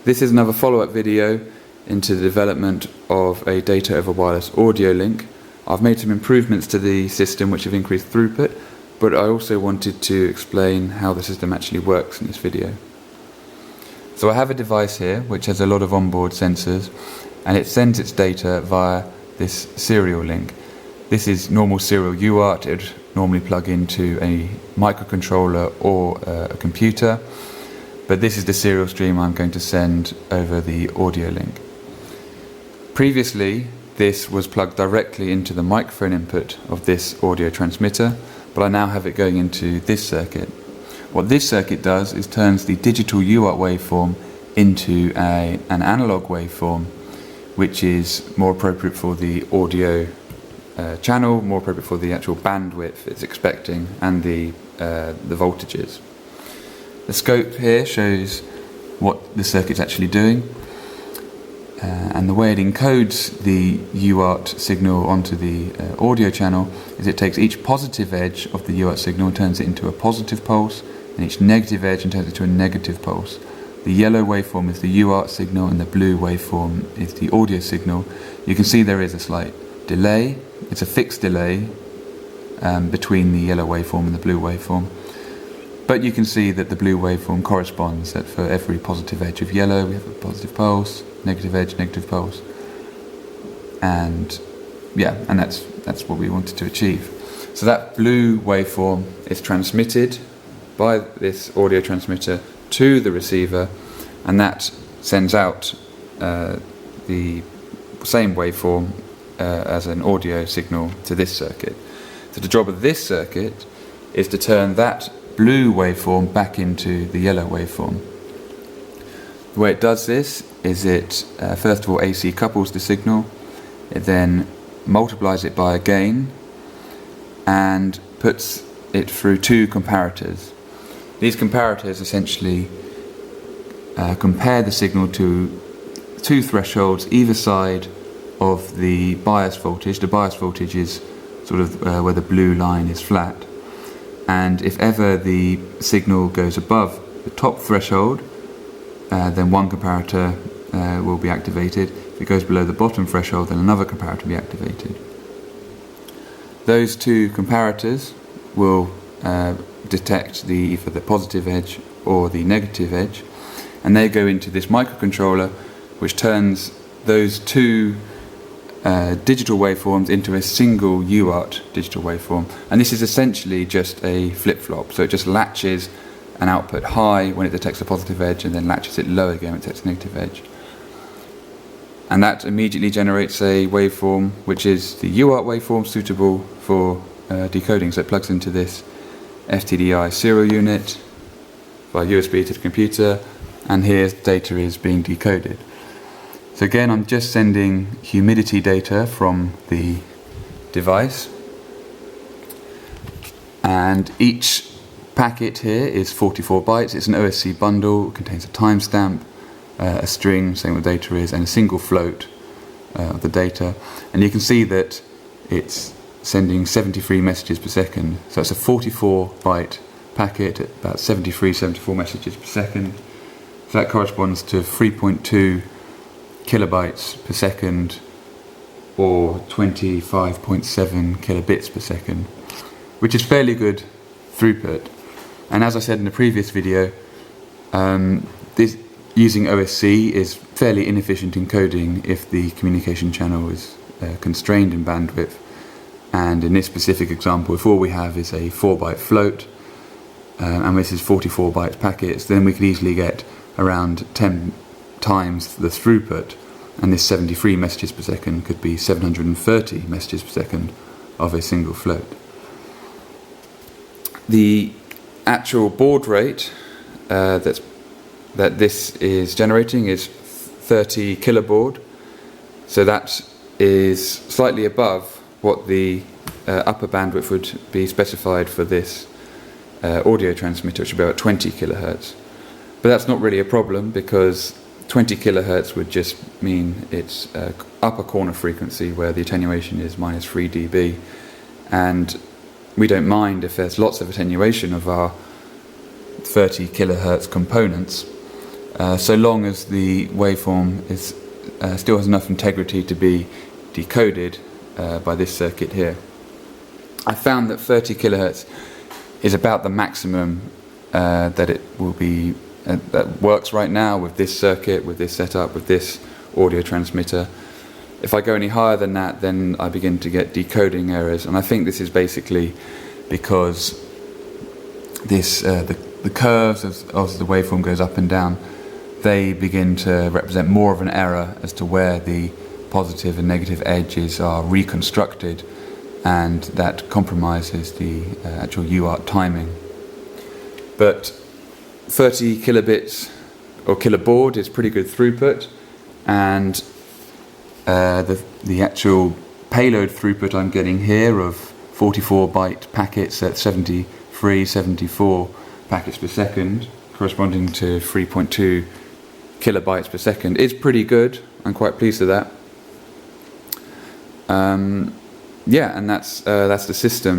This is another follow-up video into the development of a data over wireless audio link. I've made some improvements to the system which have increased throughput, but I also wanted to explain how the system actually works in this video. So I have a device here which has a lot of onboard sensors, and it sends its data via this serial link. This is normal serial UART. It would normally plug into a microcontroller or a computer, but this is the serial stream I'm going to send over the audio link. Previously, this was plugged directly into the microphone input of this audio transmitter, but I now have it going into this circuit. What this circuit does is turns the digital UART waveform into an analog waveform, which is more appropriate for the audio channel, more appropriate for the actual bandwidth it's expecting, and the voltages. The scope here shows what the circuit's actually doing, and the way it encodes the UART signal onto the audio channel is it takes each positive edge of the UART signal and turns it into a positive pulse, and each negative edge and turns it to a negative pulse. The yellow waveform is the UART signal and the blue waveform is the audio signal. You can see there is a slight delay. It's a fixed delay between the yellow waveform and the blue waveform. But you can see that the blue waveform corresponds that for every positive edge of yellow we have a positive pulse, negative edge, negative pulse. And yeah, and that's what we wanted to achieve. So that blue waveform is transmitted by this audio transmitter to the receiver, and that sends out the same waveform as an audio signal to this circuit. So the job of this circuit is to turn that blue waveform back into the yellow waveform. The way it does this is it first of all AC couples the signal, it then multiplies it by a gain and puts it through two comparators. These comparators essentially compare the signal to two thresholds either side of the bias voltage. The bias voltage is sort of where the blue line is flat, and if ever the signal goes above the top threshold, then one comparator will be activated. If it goes below the bottom threshold, then another comparator will be activated. Those two comparators will detect either the positive edge or the negative edge, and they go into this microcontroller, which turns those two digital waveforms into a single UART digital waveform. And this is essentially just a flip-flop, so it just latches an output high when it detects a positive edge and then latches it low again when it detects a negative edge. And that immediately generates a waveform which is the UART waveform suitable for decoding. So it plugs into this FTDI serial unit via USB to the computer, and here data is being decoded. So again, I'm just sending humidity data from the device, and each packet here is 44 bytes. It's an OSC bundle, it contains a timestamp, a string saying what the data is, and a single float of the data. And you can see that it's sending 73 messages per second. So it's a 44 byte packet at about 74 messages per second. So that corresponds to 3.2 kilobytes per second, or 25.7 kilobits per second, which is fairly good throughput. And as I said in the previous video, using OSC is fairly inefficient encoding if the communication channel is constrained in bandwidth. And in this specific example, if all we have is a 4-byte float, and this is 44 bytes packets, then we could easily get around 10 times the throughput, and this 73 messages per second could be 730 messages per second of a single float. The actual baud rate that this is generating is 30 kilobaud, so that is slightly above what the upper bandwidth would be specified for this audio transmitter, which would be about 20 kilohertz. But that's not really a problem, because 20 kilohertz would just mean it's upper corner frequency where the attenuation is minus 3 dB, and we don't mind if there's lots of attenuation of our 30 kilohertz components. so long as the waveform is still has enough integrity to be decoded by this circuit here. I found that 30 kilohertz is about the maximum that it will be that works right now with this circuit, with this setup, with this audio transmitter. If I go any higher than that, then I begin to get decoding errors, and I think this is basically because this the curves as the waveform goes up and down, they begin to represent more of an error as to where the positive and negative edges are reconstructed, and that compromises the actual UART timing. But 30 kilobits or kilobaud is pretty good throughput, and the actual payload throughput I'm getting here of 44 byte packets at 73, 74 packets per second, corresponding to 3.2 kilobytes per second, is pretty good. I'm quite pleased with that. Yeah, and that's the system.